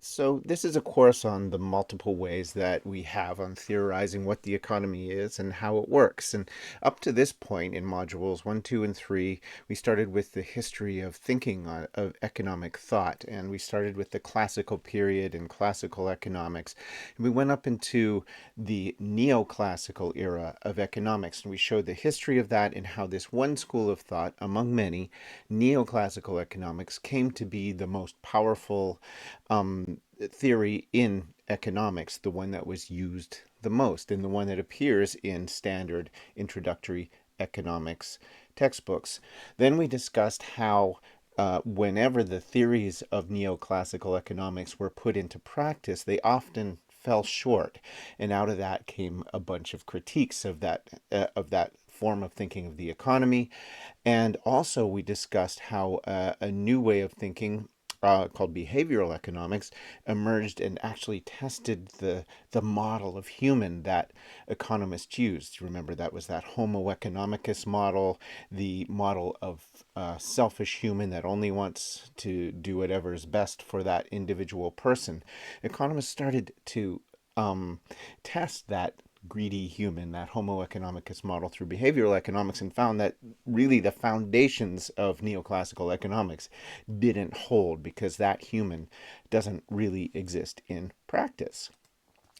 So this is a course on the multiple ways that we have on theorizing what the economy is and how it works. And up to this point in modules 1, 2, and 3, we started with the history of thinking of economic thought. And we started with the classical period and classical economics. And we went up into the neoclassical era of economics. And we showed the history of that and how this one school of thought, among many, neoclassical economics, came to be the most powerful theory in economics, the one that was used the most and the one that appears in standard introductory economics textbooks. Then we discussed how whenever the theories of neoclassical economics were put into practice, they often fell short, and out of that came a bunch of critiques of that form of thinking of the economy. And also, we discussed how a new way of thinking called behavioral economics emerged and actually tested the model of human that economists used. Remember, that was that Homo economicus model, the model of selfish human that only wants to do whatever is best for that individual person. Economists started to test that greedy human, that Homo economicus model, through behavioral economics, and found that really the foundations of neoclassical economics didn't hold because that human doesn't really exist in practice.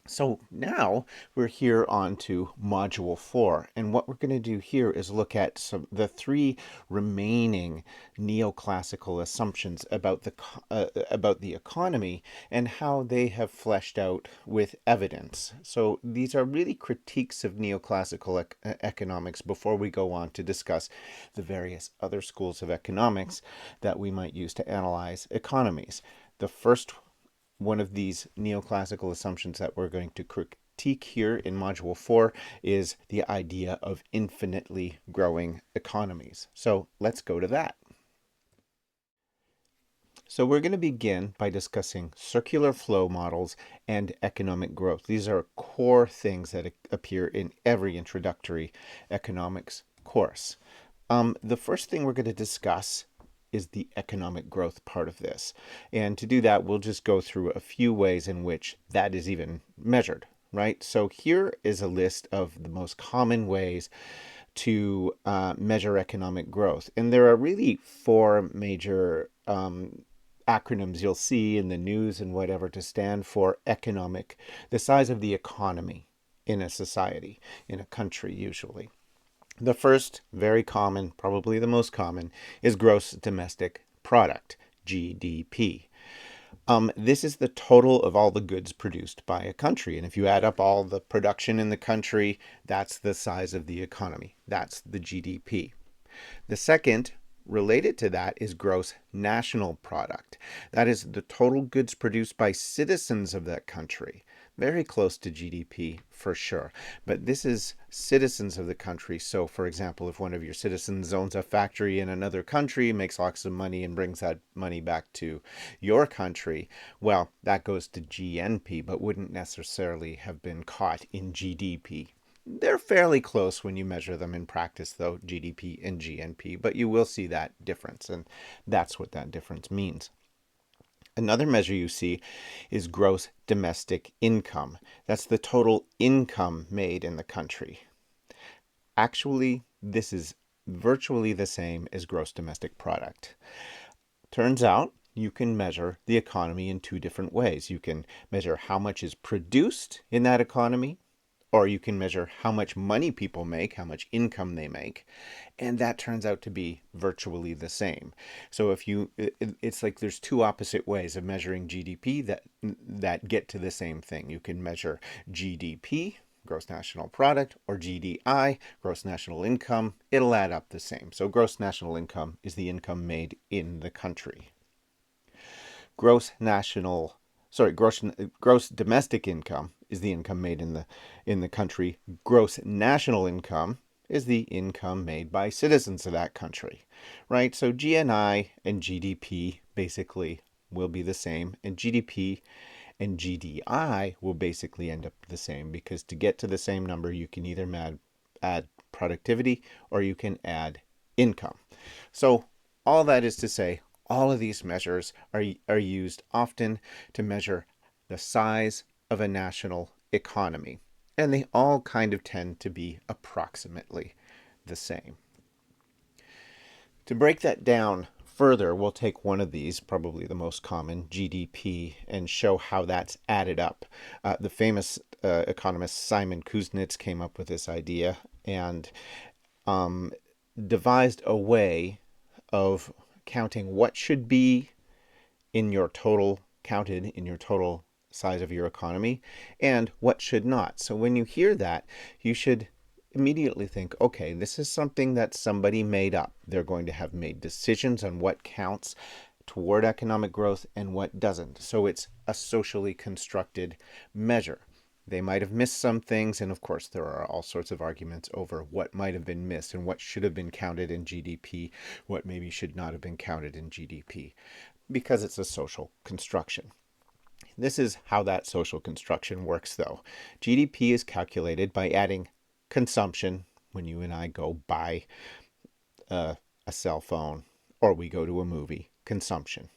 So now we're here on to module 4, and what we're going to do here is look at the three remaining neoclassical assumptions about the economy and how they have fleshed out with evidence. So these are really critiques of neoclassical economics before we go on to discuss the various other schools of economics that we might use to analyze economies. The first one of these neoclassical assumptions that we're going to critique here in Module 4 is the idea of infinitely growing economies. So let's go to that. So we're going to begin by discussing circular flow models and economic growth. These are core things that appear in every introductory economics course. The first thing we're going to discuss is the economic growth part of this. And to do that, we'll just go through a few ways in which that is even measured, right? So here is a list of the most common ways to measure economic growth. And there are really four major acronyms you'll see in the news and whatever to stand for economic, the size of the economy in a society, in a country usually. The first, very common, probably the most common, is gross domestic product, GDP. This is the total of all the goods produced by a country. And if you add up all the production in the country, that's the size of the economy. That's the GDP. The second, related to that, is gross national product. That is the total goods produced by citizens of that country. Very close to GDP for sure. But this is citizens of the country. So, for example, if one of your citizens owns a factory in another country, makes lots of money, and brings that money back to your country, well, that goes to GNP, but wouldn't necessarily have been caught in GDP. They're fairly close when you measure them in practice, though, GDP and GNP, but you will see that difference, and that's what that difference means. Another measure you see is gross domestic income. That's the total income made in the country. Actually, this is virtually the same as gross domestic product. Turns out you can measure the economy in two different ways. You can measure how much is produced in that economy, or you can measure how much money people make, how much income they make, and that turns out to be virtually the same. So it's like there's two opposite ways of measuring GDP that get to the same thing. You can measure GDP, gross national product, or GDI, gross national income. It'll add up the same. So gross national income is the income made in the country. Gross national sorry, gross domestic income is the income made in the country. Gross national income is the income made by citizens of that country, right? So GNI and GDP basically will be the same, and GDP and GDI will basically end up the same, because to get to the same number, you can either add productivity or you can add income. So all that is to say, All of these measures are used often to measure the size of a national economy. And they all kind of tend to be approximately the same. To break that down further, we'll take one of these, probably the most common, GDP, and show how that's added up. The famous economist Simon Kuznets came up with this idea and devised a way of counting what should be in your total, counted in your total size of your economy, and what should not. So when you hear that, you should immediately think, okay, this is something that somebody made up. They're going to have made decisions on what counts toward economic growth and what doesn't. So it's a socially constructed measure. They might have missed some things, and of course there are all sorts of arguments over what might have been missed and what should have been counted in GDP, what maybe should not have been counted in GDP, because it's a social construction. This is how that social construction works, though. GDP is calculated by adding consumption, when you and I go buy a cell phone or we go to a movie, consumption.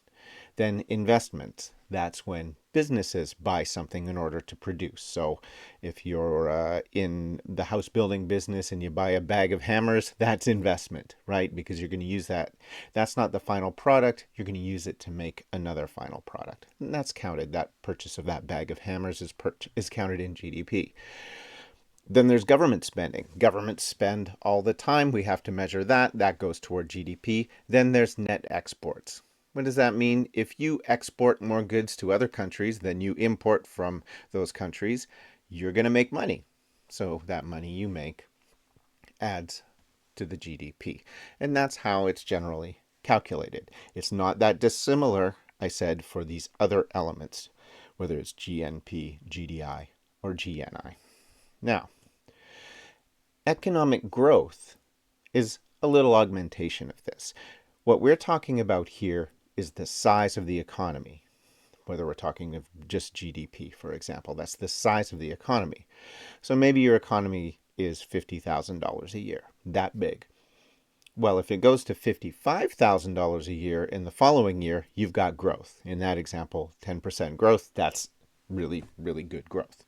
Then investments, that's when businesses buy something in order to produce. So if you're in the house building business and you buy a bag of hammers, that's investment, right? Because you're going to use that. That's not the final product. You're going to use it to make another final product. And that's counted. That purchase of that bag of hammers is counted in GDP. Then there's government spending. Governments spend all the time. We have to measure that. That goes toward GDP. Then there's net exports. What does that mean? If you export more goods to other countries than you import from those countries, you're going to make money. So that money you make adds to the GDP. And that's how it's generally calculated. It's not that dissimilar, I said, for these other elements, whether it's GNP, GDI, or GNI. Now, economic growth is a little augmentation of this. What we're talking about here is the size of the economy, whether we're talking of just GDP, for example. That's the size of the economy. So maybe your economy is $50,000 a year, that big. Well, if it goes to $55,000 a year in the following year, you've got growth. In that example, 10% growth, that's really, really good growth.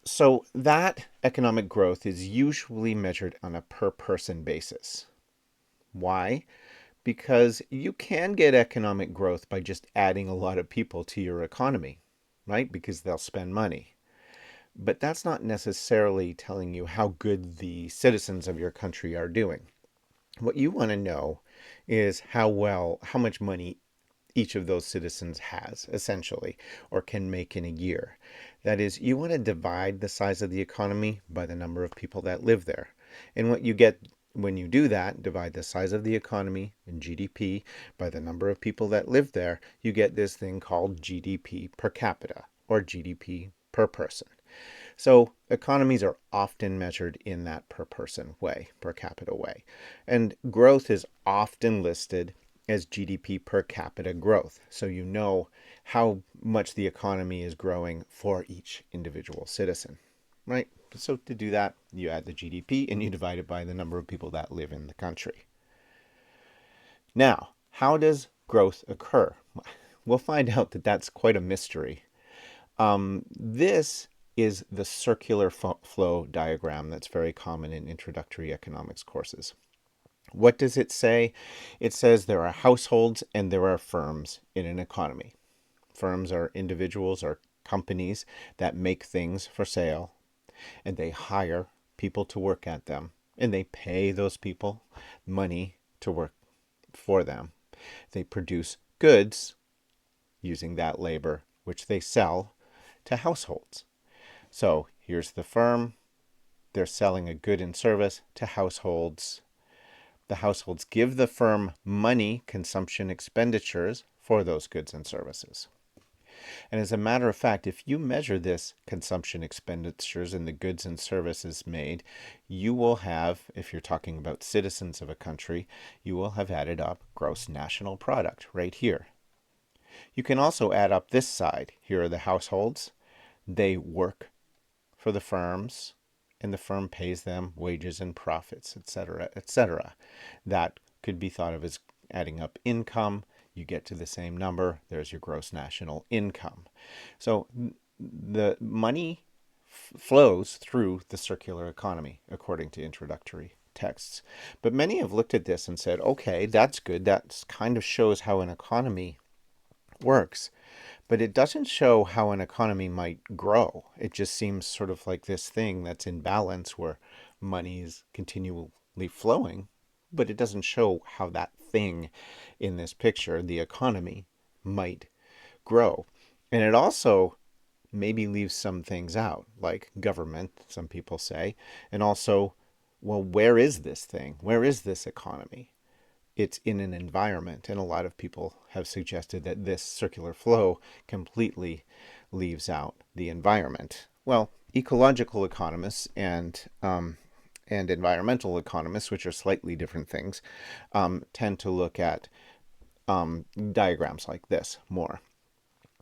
So that economic growth is usually measured on a per person basis. Why? Because you can get economic growth by just adding a lot of people to your economy, right? Because they'll spend money. But that's not necessarily telling you how good the citizens of your country are doing. What you want to know is how much money each of those citizens has, essentially, or can make in a year. That is, you want to divide the size of the economy by the number of people that live there. And what you get when you do that, divide the size of the economy in GDP by the number of people that live there, you get this thing called GDP per capita, or GDP per person. So economies are often measured in that per person way, per capita way. And growth is often listed as GDP per capita growth. So you know how much the economy is growing for each individual citizen, right? So to do that, you add the GDP and you divide it by the number of people that live in the country. Now, how does growth occur? We'll find out that that's quite a mystery. This is the circular flow diagram that's very common in introductory economics courses. What does it say? It says there are households and there are firms in an economy. Firms are individuals or companies that make things for sale, and they hire people to work at them, and they pay those people money to work for them. They produce goods using that labor, which they sell to households. So here's the firm. They're selling a good and service to households. The households give the firm money, consumption expenditures for those goods and services. And as a matter of fact, if you measure this consumption expenditures in the goods and services made, you will have, if you're talking about citizens of a country, you will have added up gross national product right here. You can also add up this side. Here are the households. They work for the firms, and the firm pays them wages and profits, etc., etc. That could be thought of Adding up income, you get to the same number. There's your gross national income. So the money flows through the circular economy, according to introductory texts. But many have looked at this and said, okay, that's good. That kind of shows how an economy works. But it doesn't show how an economy might grow. It just seems sort of like this thing that's in balance where money is continually flowing, but it doesn't show how that thing in this picture, the economy, might grow. And it also maybe leaves some things out, like government, some people say, and also, well, where is this thing? Where is this economy? It's in an environment, and a lot of people have suggested that this circular flow completely leaves out the environment. Well, ecological economists and environmental economists, which are slightly different things, tend to look at diagrams like this more.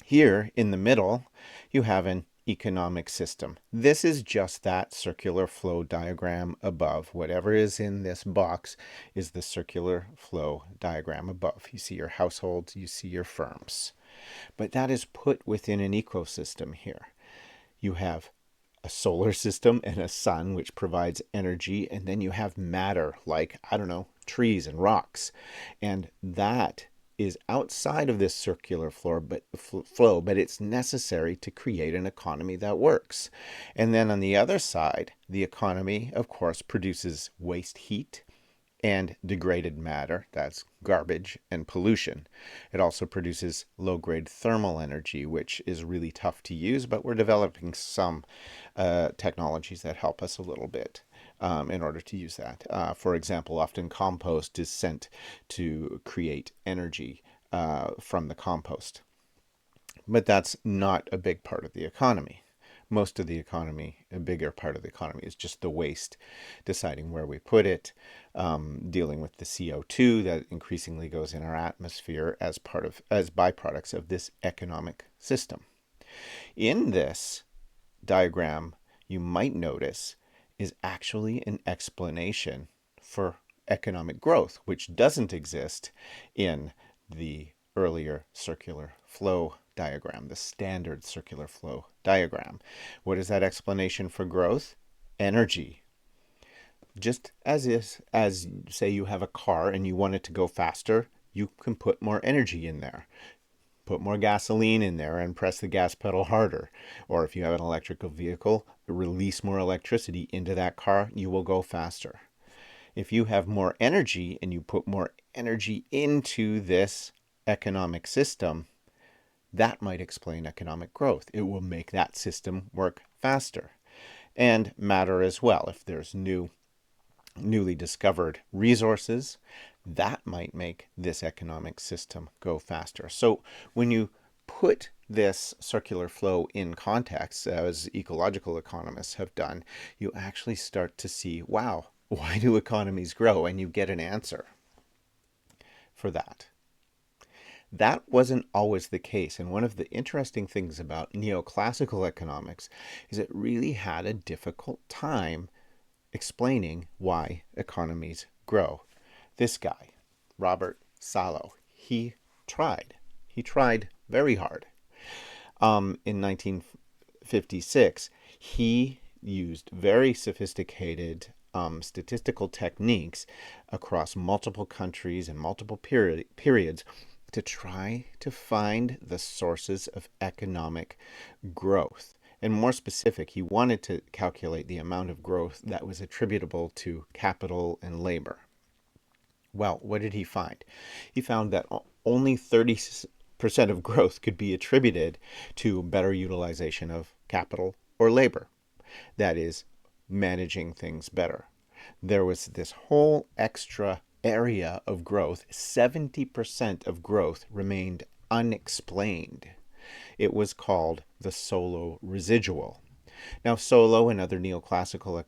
Here in the middle, you have an economic system. This is just that circular flow diagram above. Whatever is in this box is the circular flow diagram above. You see your households, you see your firms. But that is put within an ecosystem here. You have a solar system and a sun, which provides energy, and then you have matter like, I don't know, trees and rocks. And that is outside of this circular flow, but it's necessary to create an economy that works. And then on the other side, the economy, of course, produces waste heat and degraded matter, that's garbage and pollution. It also produces low-grade thermal energy, which is really tough to use, but we're developing some technologies that help us a little bit in order to use that. For example, often compost is sent to create energy from the compost. But that's not a big part of the economy. Most of the economy, a bigger part of the economy, is just the waste, deciding where we put it, dealing with the CO2 that increasingly goes in our atmosphere as byproducts of this economic system. In this diagram, you might notice, is actually an explanation for economic growth, which doesn't exist in the earlier circular flow diagram, the standard circular flow diagram. What is that explanation for growth? Energy. Just as say you have a car and you want it to go faster, you can put more energy in there. Put more gasoline in there and press the gas pedal harder. Or if you have an electrical vehicle, release more electricity into that car, you will go faster. If you have more energy and you put more energy into this economic system, that might explain economic growth. It will make that system work faster. And matter as well. If there's newly discovered resources, that might make this economic system go faster. So when you put this circular flow in context, as ecological economists have done, you actually start to see, wow, why do economies grow? And you get an answer for that. That wasn't always the case. And one of the interesting things about neoclassical economics is it really had a difficult time explaining why economies grow. This guy, Robert Solow, he tried. He tried very hard. In 1956, he used very sophisticated statistical techniques across multiple countries and multiple periods to try to find the sources of economic growth. And more specific, he wanted to calculate the amount of growth that was attributable to capital and labor. Well, what did he find? He found that only 30% of growth could be attributed to better utilization of capital or labor. That is, managing things better. There was this whole extra area of growth. 70% of growth remained unexplained. It was called the Solow residual. Now, Solow and other neoclassical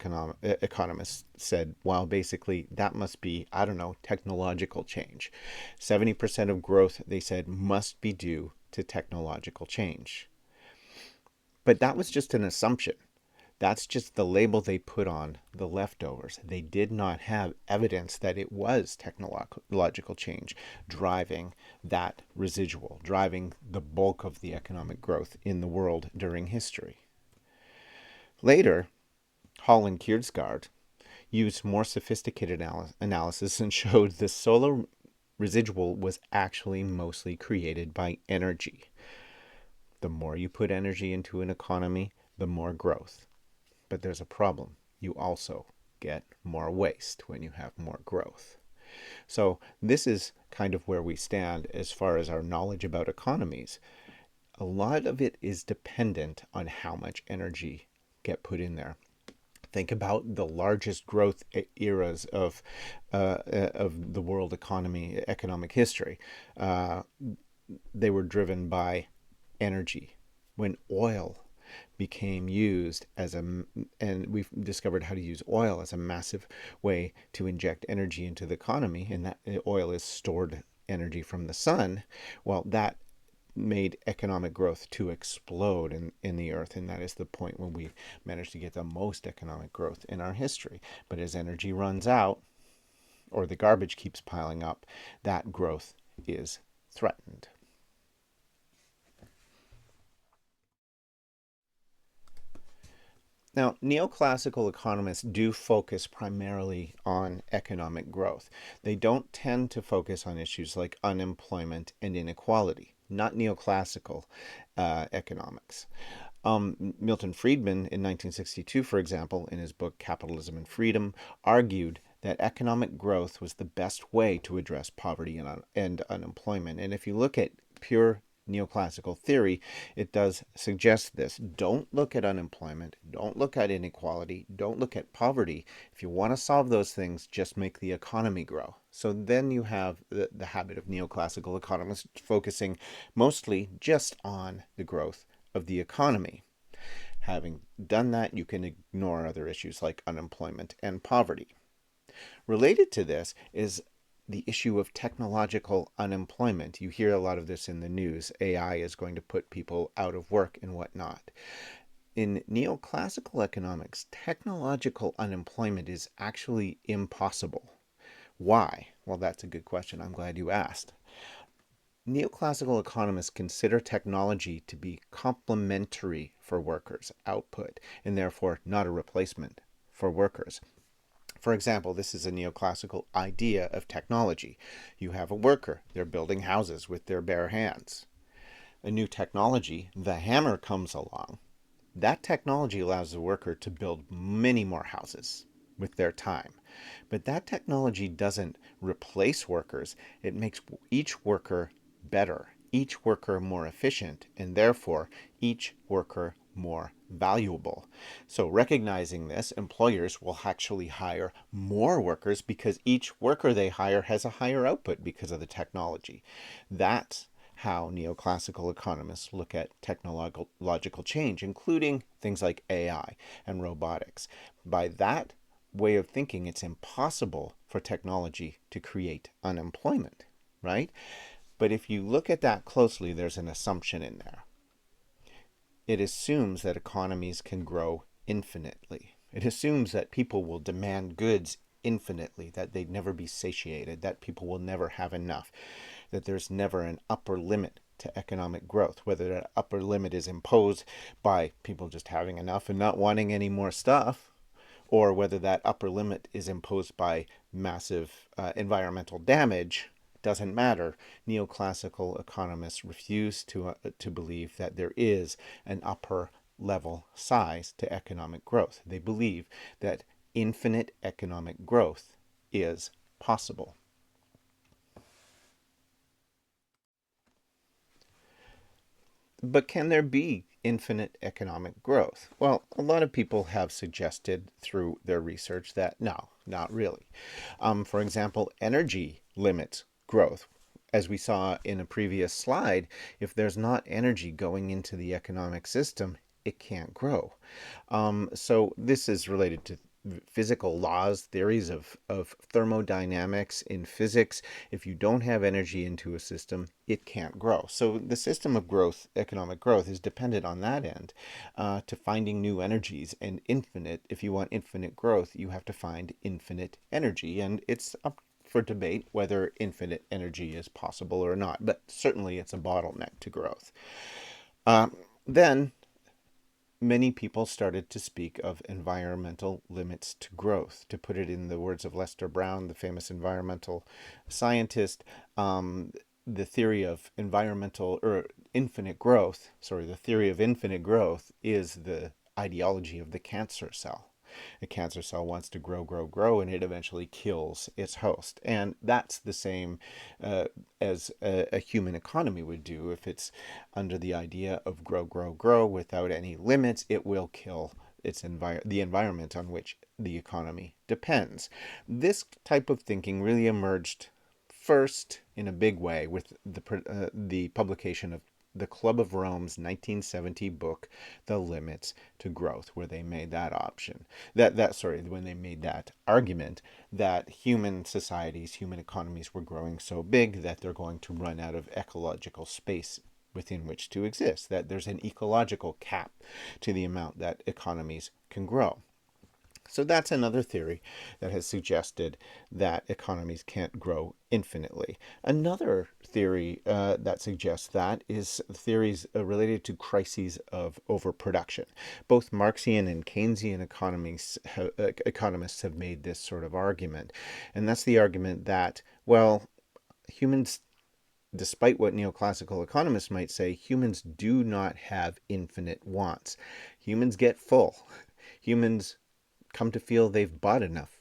economists said, well, basically, that must be, I don't know, technological change. 70% of growth, they said, must be due to technological change. But that was just an assumption. That's just the label they put on the leftovers. They did not have evidence that it was technological change driving that residual, driving the bulk of the economic growth in the world during history. Later, Hall and Kierkegaard used more sophisticated analysis and showed the solar residual was actually mostly created by energy. The more you put energy into an economy, the more growth. But there's a problem. You also get more waste when you have more growth. So this is kind of where we stand as far as our knowledge about economies. A lot of it is dependent on how much energy get put in there. Think about the largest growth eras of the world economic history. They were driven by energy. When oil became used and we've discovered how to use oil as a massive way to inject energy into the economy, and that oil is stored energy from the sun. Well, that made economic growth to explode in the earth, and that is the point when we've managed to get the most economic growth in our history. But as energy runs out, or the garbage keeps piling up, that growth is threatened. Now, neoclassical economists do focus primarily on economic growth. They don't tend to focus on issues like unemployment and inequality, not neoclassical economics. Milton Friedman in 1962, for example, in his book Capitalism and Freedom, argued that economic growth was the best way to address poverty and unemployment. And if you look at pure neoclassical theory, it does suggest this. Don't look at unemployment, don't look at inequality, don't look at poverty. If you want to solve those things, just make the economy grow. So then you have the habit of neoclassical economists focusing mostly just on the growth of the economy. Having done that, you can ignore other issues like unemployment and poverty. Related to this is the issue of technological unemployment. You hear a lot of this in the news. AI is going to put people out of work and whatnot. In neoclassical economics, technological unemployment is actually impossible. Why? Well, that's a good question. I'm glad you asked. Neoclassical economists consider technology to be complementary for workers' output, and therefore not a replacement for workers. For example, this is a neoclassical idea of technology. You have a worker, they're building houses with their bare hands. A new technology, the hammer, comes along. That technology allows the worker to build many more houses with their time. But that technology doesn't replace workers. It makes each worker better, each worker more efficient, and therefore each worker more valuable. So recognizing this, employers will actually hire more workers because each worker they hire has a higher output because of the technology. That's how neoclassical economists look at technological change, including things like AI and robotics. By that way of thinking, it's impossible for technology to create unemployment, right? But if you look at that closely, there's an assumption in there. It assumes that economies can grow infinitely. It assumes that people will demand goods infinitely, that they'd never be satiated, that people will never have enough, that there's never an upper limit to economic growth, whether that upper limit is imposed by people just having enough and not wanting any more stuff, or whether that upper limit is imposed by massive environmental damage. Doesn't matter. Neoclassical economists refuse to believe that there is an upper level size to economic growth. They believe that infinite economic growth is possible. But can there be infinite economic growth? Well, a lot of people have suggested through their research that no, not really. For example, energy limits growth. As we saw in a previous slide, if there's not energy going into the economic system, it can't grow. So this is related to physical laws, theories of thermodynamics in physics. If you don't have energy into a system, it can't grow. So the system of growth, economic growth, is dependent on that end to finding new energies and infinite. If you want infinite growth, you have to find infinite energy. And it's up for debate whether infinite energy is possible or not, but certainly it's a bottleneck to growth. Then many people started to speak of environmental limits to growth. To put it in the words of Lester Brown, the famous environmental scientist, the theory of environmental or infinite growth, the theory of infinite growth is the ideology of the cancer cell. A cancer cell wants to grow, grow, grow, and it eventually kills its host. And that's the same as a human economy would do. If it's under the idea of grow, grow, grow without any limits, it will kill the environment on which the economy depends. This type of thinking really emerged first in a big way with the publication of the Club of Rome's 1970 book, The Limits to Growth, where they made that option. When they made that argument that human societies, human economies were growing so big that they're going to run out of ecological space within which to exist, that there's an ecological cap to the amount that economies can grow. So that's another theory that has suggested that economies can't grow infinitely. Another theory that suggests that is theories related to crises of overproduction. Both Marxian and Keynesian economists have made this sort of argument. And that's the argument that, well, humans, despite what neoclassical economists might say, humans do not have infinite wants. Humans get full. Humans come to feel they've bought enough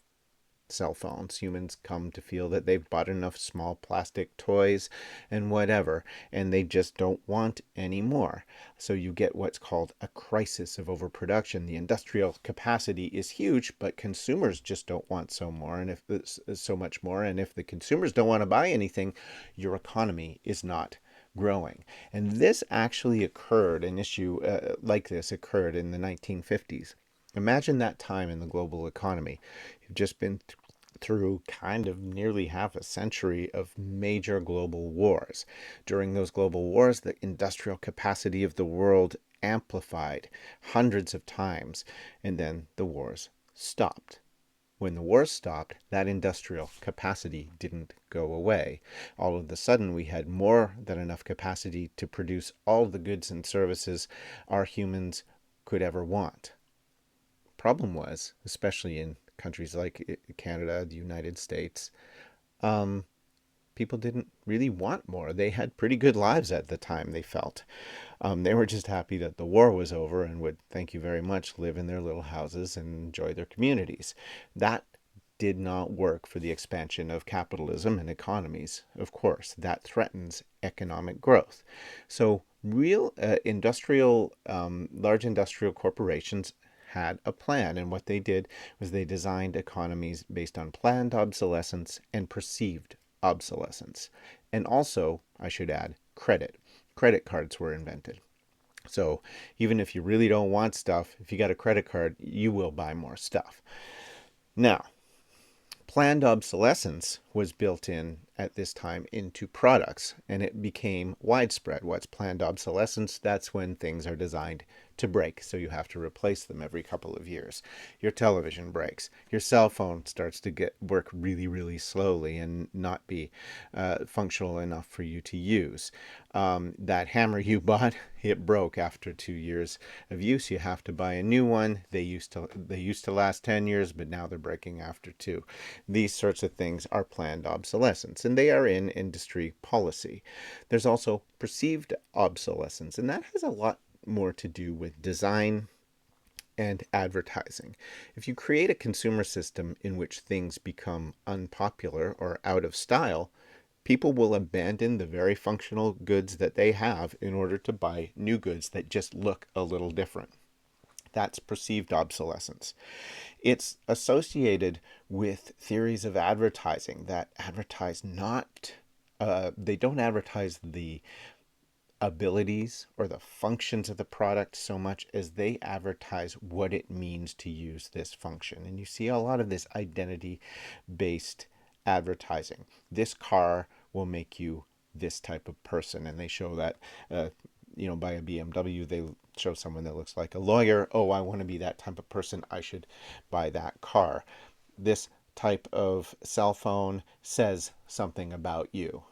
cell phones. Humans come to feel that they've bought enough small plastic toys and whatever, and they just don't want any more. So you get what's called a crisis of overproduction. The industrial capacity is huge, but consumers just don't want so much more. And if the consumers don't want to buy anything, your economy is not growing. And this actually occurred, an issue like this occurred in the 1950s. Imagine that time in the global economy. You've just been through kind of nearly half a century of major global wars. During those global wars, the industrial capacity of the world amplified hundreds of times, and then the wars stopped. When the wars stopped, that industrial capacity didn't go away. All of a sudden, we had more than enough capacity to produce all the goods and services our humans could ever want. Problem was, especially in countries like Canada, the United States, people didn't really want more. They had pretty good lives at the time, they felt. They were just happy that the war was over and would, thank you very much, live in their little houses and enjoy their communities. That did not work for the expansion of capitalism and economies, of course. That threatens economic growth. So real large industrial corporations had a plan, and what they did was they designed economies based on planned obsolescence and perceived obsolescence. And also, I should add, credit. Credit cards were invented. So even if you really don't want stuff, if you got a credit card, you will buy more stuff. Now, planned obsolescence was built in at this time into products, and it became widespread. What's planned obsolescence? That's when things are designed to break, so you have to replace them every couple of years. Your television breaks. Your cell phone starts to work really, really slowly and not be functional enough for you to use. That hammer you bought, it broke after 2 years of use. You have to buy a new one. They used to last 10 years, but now they're breaking after 2. These sorts of things are planned obsolescence, and they are in industry policy. There's also perceived obsolescence, and that has a lot more to do with design and advertising. If you create a consumer system in which things become unpopular or out of style, people will abandon the very functional goods that they have in order to buy new goods that just look a little different. That's perceived obsolescence. It's associated with theories of advertising that advertise they don't advertise the abilities or the functions of the product so much as they advertise what it means to use this function. And you see a lot of this identity based advertising. This car will make you this type of person. And they show that, by a BMW, they show someone that looks like a lawyer. Oh, I want to be that type of person. I should buy that car. This type of cell phone says something about you.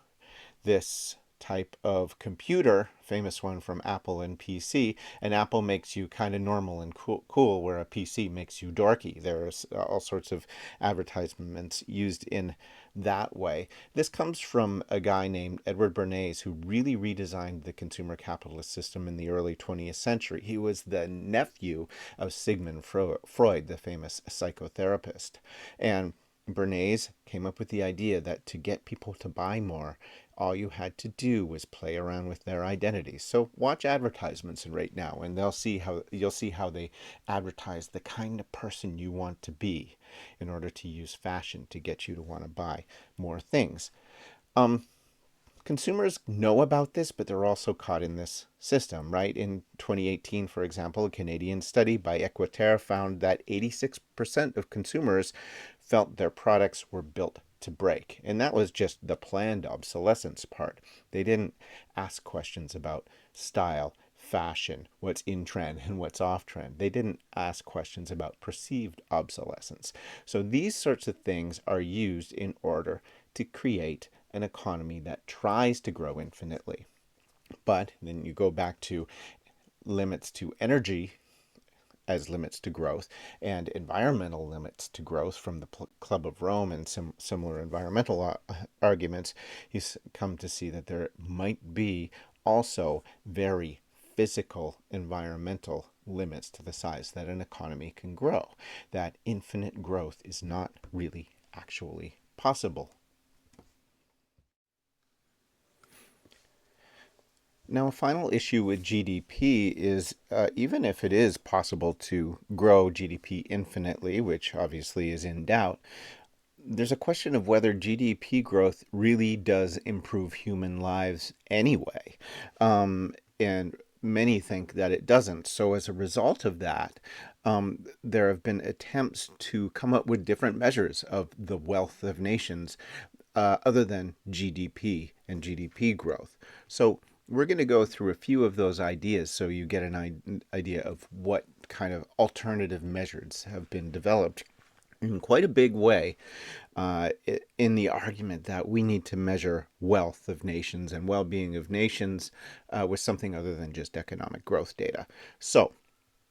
This type of computer, famous one from Apple and PC, and Apple makes you kind of normal and cool, where a PC makes you dorky. There's all sorts of advertisements used in that way. This comes from a guy named Edward Bernays, who really redesigned the consumer capitalist system in the early 20th century. He was the nephew of Sigmund Freud, the famous psychotherapist. And Bernays came up with the idea that to get people to buy more, all you had to do was play around with their identities. So watch advertisements right now, and you'll see how they advertise the kind of person you want to be in order to use fashion to get you to want to buy more things. Consumers know about this, but they're also caught in this system, right? In 2018, for example, a Canadian study by Equiterre found that 86% of consumers felt their products were built to break. And that was just the planned obsolescence part. They didn't ask questions about style, fashion, what's in trend and what's off trend. They didn't ask questions about perceived obsolescence. So these sorts of things are used in order to create an economy that tries to grow infinitely. But then you go back to limits to energy as limits to growth and environmental limits to growth from the Club of Rome and similar environmental arguments. You come to see that there might be also very physical environmental limits to the size that an economy can grow. That infinite growth is not really actually possible. Now, a final issue with GDP is even if it is possible to grow GDP infinitely, which obviously is in doubt, there's a question of whether GDP growth really does improve human lives anyway. And many think that it doesn't. So, as a result of that, there have been attempts to come up with different measures of the wealth of nations other than GDP and GDP growth. So, we're going to go through a few of those ideas so you get an idea of what kind of alternative measures have been developed in quite a big way in the argument that we need to measure wealth of nations and well-being of nations with something other than just economic growth data. So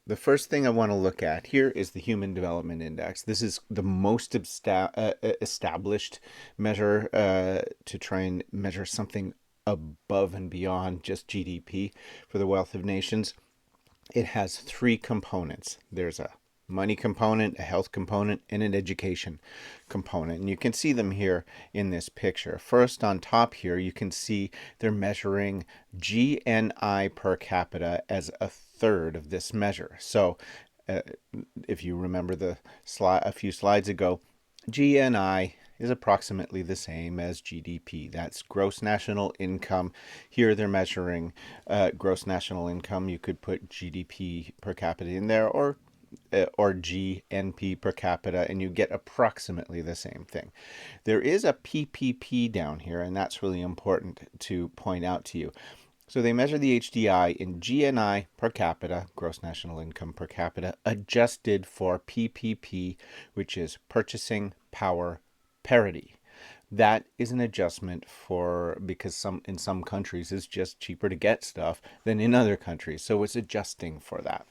the first thing I want to look at here is the Human Development Index. This is the most established measure to try and measure something above and beyond just GDP for the wealth of nations. It has three components. There's a money component, a health component, and an education component. And you can see them here in this picture. First, on top here, you can see they're measuring GNI per capita as a third of this measure. So if you remember the slide a few slides ago, GNI is approximately the same as GDP. That's gross national income. Here they're measuring gross national income. You could put GDP per capita in there or GNP per capita, and you get approximately the same thing. There is a PPP down here, and that's really important to point out to you. So they measure the HDI in GNI per capita, gross national income per capita, adjusted for PPP, which is purchasing power parity. That is an adjustment because in some countries it's just cheaper to get stuff than in other countries. So it's adjusting for that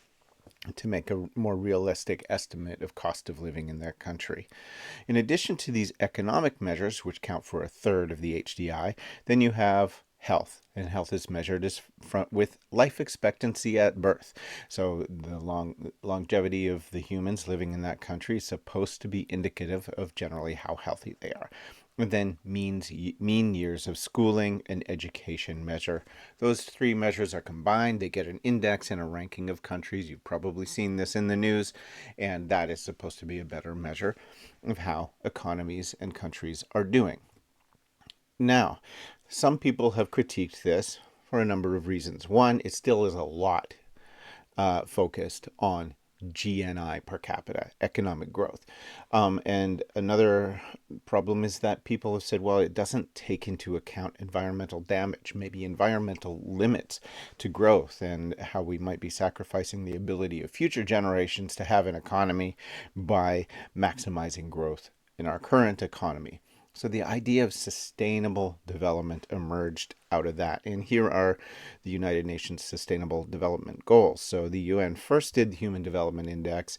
to make a more realistic estimate of cost of living in their country. In addition to these economic measures, which count for a third of the HDI, then you have health, and health is measured with life expectancy at birth. So the longevity of the humans living in that country is supposed to be indicative of generally how healthy they are. And then mean years of schooling and education measure. Those three measures are combined. They get an index and a ranking of countries. You've probably seen this in the news, and that is supposed to be a better measure of how economies and countries are doing. Now, some people have critiqued this for a number of reasons. One, it still is a lot focused on GNI per capita, economic growth. And another problem is that people have said, well, it doesn't take into account environmental damage, maybe environmental limits to growth, and how we might be sacrificing the ability of future generations to have an economy by maximizing growth in our current economy. So the idea of sustainable development emerged out of that. And here are the United Nations Sustainable Development Goals. So the UN first did the Human Development Index,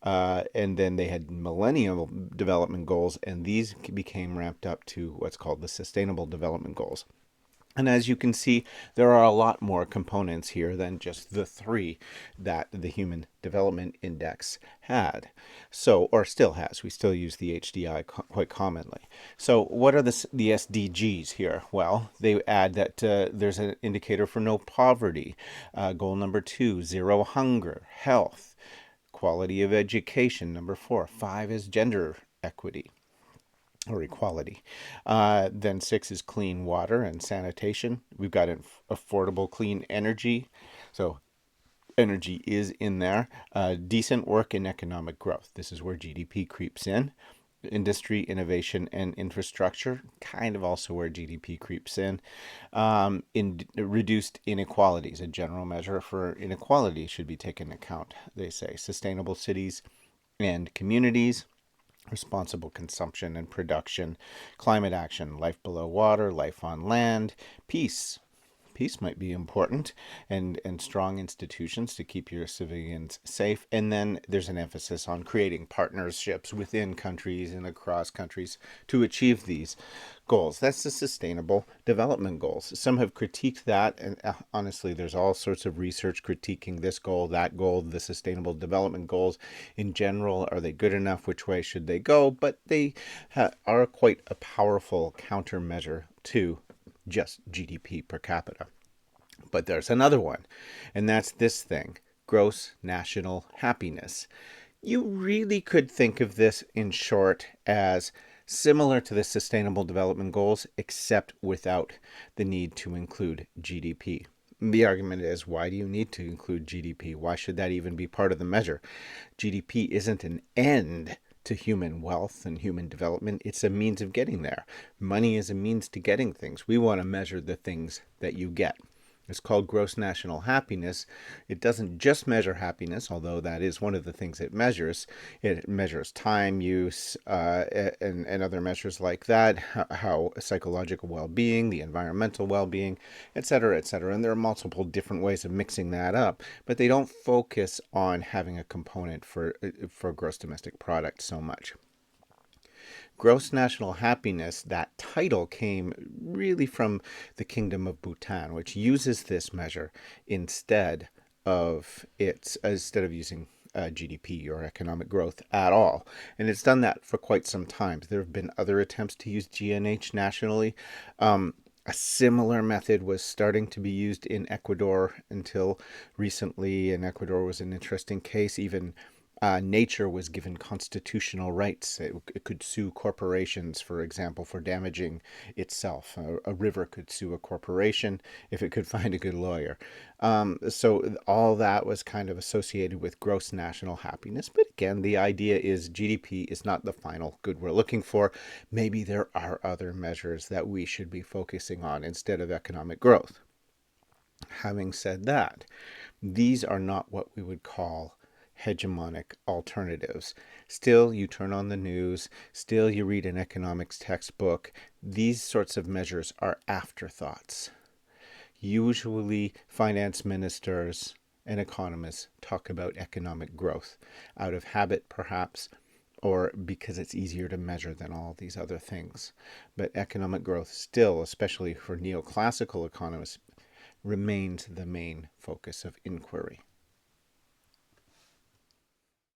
and then they had Millennium Development Goals, and these became ramped up to what's called the Sustainable Development Goals. And as you can see, there are a lot more components here than just the three that the Human Development Index had. So, or still has. We still use the HDI quite commonly. So what are the SDGs here? Well, they add that there's an indicator for no poverty. Goal number 2, zero hunger, health, quality of education. Number 4. 5 is gender equity or equality. Then 6 is clean water and sanitation. We've got affordable clean energy. So energy is in there. Decent work and economic growth. This is where GDP creeps in. Industry, innovation, and infrastructure, kind of also where GDP creeps in. Reduced inequalities, a general measure for inequality should be taken into account, they say. Sustainable cities and communities, responsible consumption and production, climate action, life below water, life on land, peace. Peace might be important, and strong institutions to keep your civilians safe. And then there's an emphasis on creating partnerships within countries and across countries to achieve these goals. That's the Sustainable Development Goals. Some have critiqued that, and honestly, there's all sorts of research critiquing this goal, that goal, the Sustainable Development Goals in general. Are they good enough? Which way should they go? But they are quite a powerful countermeasure to just GDP per capita. But there's another one, and that's this thing, gross national happiness. You really could think of this in short as similar to the Sustainable Development Goals, except without the need to include GDP. The argument is, why do you need to include GDP? Why should that even be part of the measure? GDP isn't an end to human wealth and human development. It's a means of getting there. Money is a means to getting things. We want to measure the things that you get. It's called gross national happiness. It doesn't just measure happiness, although that is one of the things it measures. It measures time use and other measures like that, how psychological well-being, the environmental well-being, etc., etc. And there are multiple different ways of mixing that up, but they don't focus on having a component for gross domestic product so much. Gross national happiness, that title came really from the Kingdom of Bhutan, which uses this measure instead of using GDP or economic growth at all. And it's done that for quite some time. There have been other attempts to use GNH nationally. A similar method was starting to be used in Ecuador until recently, and Ecuador was an interesting case. Even nature was given constitutional rights. It could sue corporations, for example, for damaging itself. A river could sue a corporation if it could find a good lawyer. So all that was kind of associated with gross national happiness. But again, the idea is GDP is not the final good we're looking for. Maybe there are other measures that we should be focusing on instead of economic growth. Having said that, these are not what we would call hegemonic alternatives. Still, you turn on the news, still you read an economics textbook. These sorts of measures are afterthoughts. Usually, finance ministers and economists talk about economic growth out of habit, perhaps, or because it's easier to measure than all these other things. But economic growth still, especially for neoclassical economists, remains the main focus of inquiry.